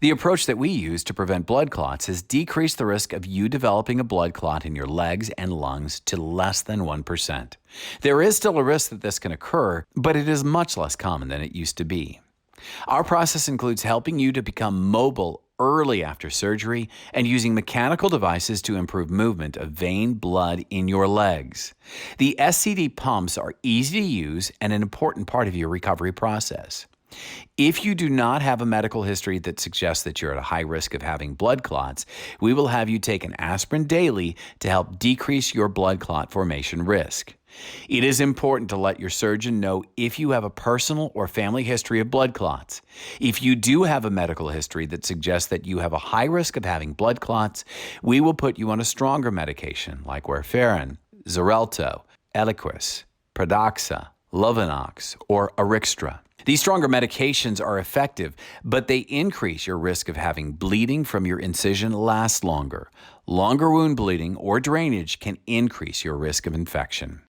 The approach that we use to prevent blood clots has decreased the risk of you developing a blood clot in your legs and lungs to less than 1%. There is still a risk that this can occur, but it is much less common than it used to be. Our process includes helping you to become mobile early after surgery and using mechanical devices to improve movement of vein blood in your legs. The SCD pumps are easy to use and an important part of your recovery process. If you do not have a medical history that suggests that you're at a high risk of having blood clots, we will have you take an aspirin daily to help decrease your blood clot formation risk. It is important to let your surgeon know if you have a personal or family history of blood clots. If you do have a medical history that suggests that you have a high risk of having blood clots, we will put you on a stronger medication like warfarin, Xarelto, Eliquis, Pradaxa, Lovenox, or Arixtra. These stronger medications are effective, but they increase your risk of having bleeding from your incision last longer. Longer wound bleeding or drainage can increase your risk of infection.